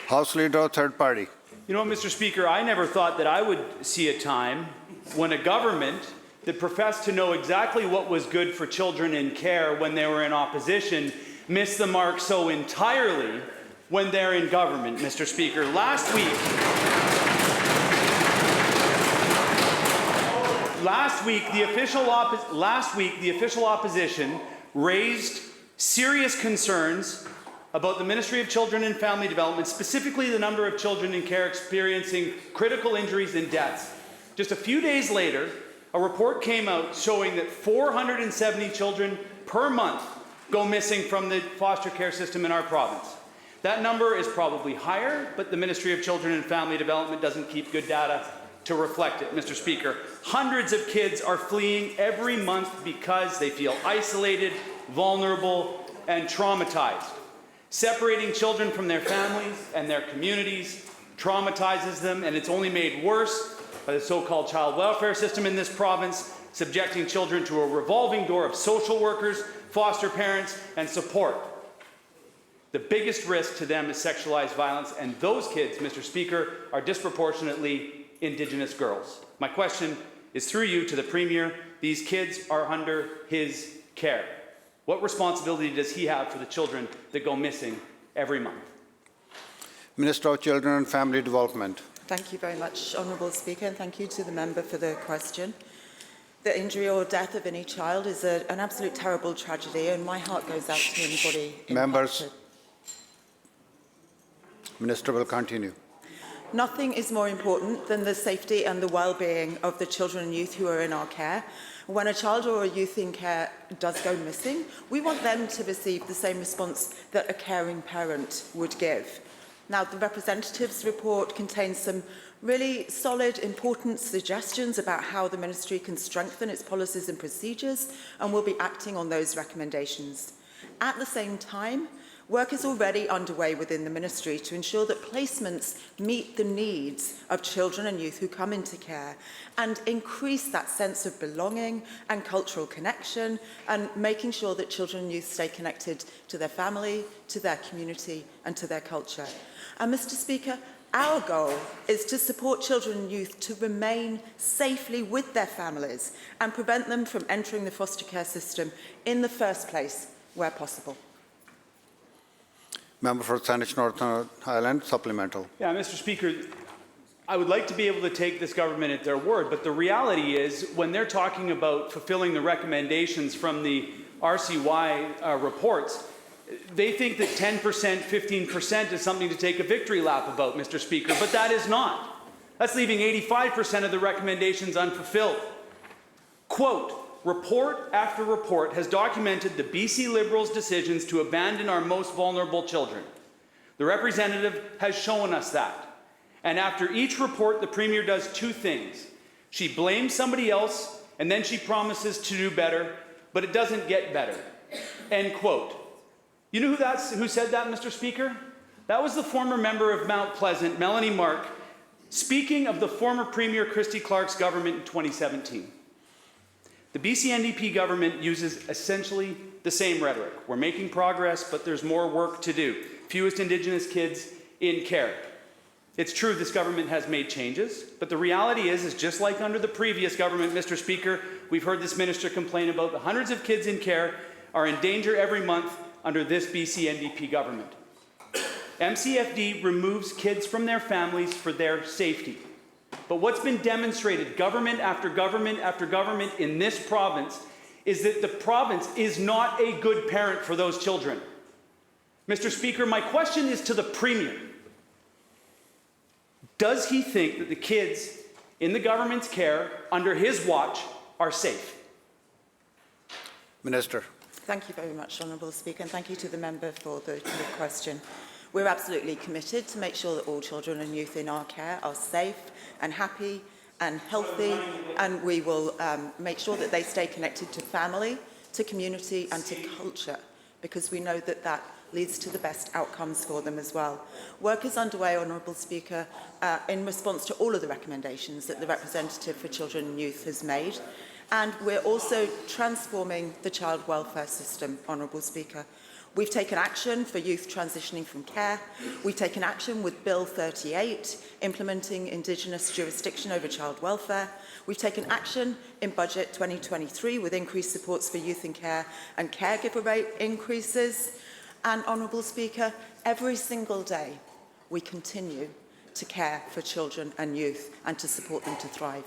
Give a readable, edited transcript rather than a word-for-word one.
House Leader, third party. You know, Mr. Speaker, I never thought that I would see a time when a government that professed to know exactly what was good for children in care when they were in opposition missed the mark so entirely when they're in government, Mr. Speaker. Last week, the official opposition raised serious concerns about the Ministry of Children and Family Development, specifically the number of children in care experiencing critical injuries and deaths. Just a few days later, a report came out showing that 470 children per month go missing from the foster care system in our province. That number is probably higher, but the Ministry of Children and Family Development doesn't keep good data to reflect it, Mr. Speaker. Hundreds of kids are fleeing every month because they feel isolated, vulnerable, and traumatized. Separating children from their families and their communities traumatizes them, and it's only made worse by the so-called child welfare system in this province, subjecting children to a revolving door of social workers, foster parents, and support. The biggest risk to them is sexualized violence, and those kids, Mr. Speaker, are disproportionately Indigenous girls. My question is through you to the Premier. These kids are under his care. What responsibility does he have for the children that go missing every month? Minister of Children and Family Development. Thank you very much, Honourable Speaker, and thank you to the member for the question. The injury or death of any child is an absolute terrible tragedy, and my heart goes out to anybody impacted. Members, Minister will continue. Nothing is more important than the safety and the well-being of the children and youth who are in our care. When a child or a youth in care does go missing, we want them to receive the same response that a caring parent would give. Now, the representative's report contains some really solid, important suggestions about how the Ministry can strengthen its policies and procedures, and will be acting on those recommendations. At the same time, work is already underway within the Ministry to ensure that placements meet the needs of children and youth who come into care and increase that sense of belonging and cultural connection, and making sure that children and youth stay connected to their family, to their community and to their culture. And Mr. Speaker, our goal is to support children and youth to remain safely with their families and prevent them from entering the foster care system in the first place where possible. Member for Saanich Northern Highland, supplemental. Yeah, Mr. Speaker, I would like to be able to take this government at their word, but the reality is when they're talking about fulfilling the recommendations from the RCY reports, they think that 10%, 15% is something to take a victory lap about, Mr. Speaker, but that is not. That's leaving 85% of the recommendations unfulfilled. Quote, report after report has documented the BC Liberals' decisions to abandon our most vulnerable children. The representative has shown us that. And after each report, the Premier does two things. She blames somebody else, and then she promises to do better, but it doesn't get better. End quote. You know who said that, Mr. Speaker? That was the former member of Mount Pleasant, Melanie Mark, speaking of the former Premier Christy Clark's government in 2017. The BC NDP government uses essentially the same rhetoric. We're making progress, but there's more work to do. Fewest Indigenous kids in care. It's true this government has made changes, but the reality is just like under the previous government, Mr. Speaker, we've heard this minister complain about the hundreds of kids in care are in danger every month under this BC NDP government. MCFD removes kids from their families for their safety. But what's been demonstrated, government after government after government in this province, is that the province is not a good parent for those children. Mr. Speaker, my question is to the Premier. Does he think that the kids in the government's care under his watch are safe? Minister. Thank you very much, Honourable Speaker, and thank you to the member for the question. We're absolutely committed to make sure that all children and youth in our care are safe and happy and healthy, and we will make sure that they stay connected to family, to community and to culture, because we know that that leads to the best outcomes for them as well. Work is underway, Honourable Speaker, in response to all of the recommendations that the representative for children and youth has made. And we're also transforming the child welfare system, Honourable Speaker. We've taken action for youth transitioning from care. We've taken action with Bill 38, implementing Indigenous jurisdiction over child welfare. We've taken action in Budget 2023 with increased supports for youth in care and caregiver rate increases. And, Honourable Speaker, every single day we continue to care for children and youth and to support them to thrive.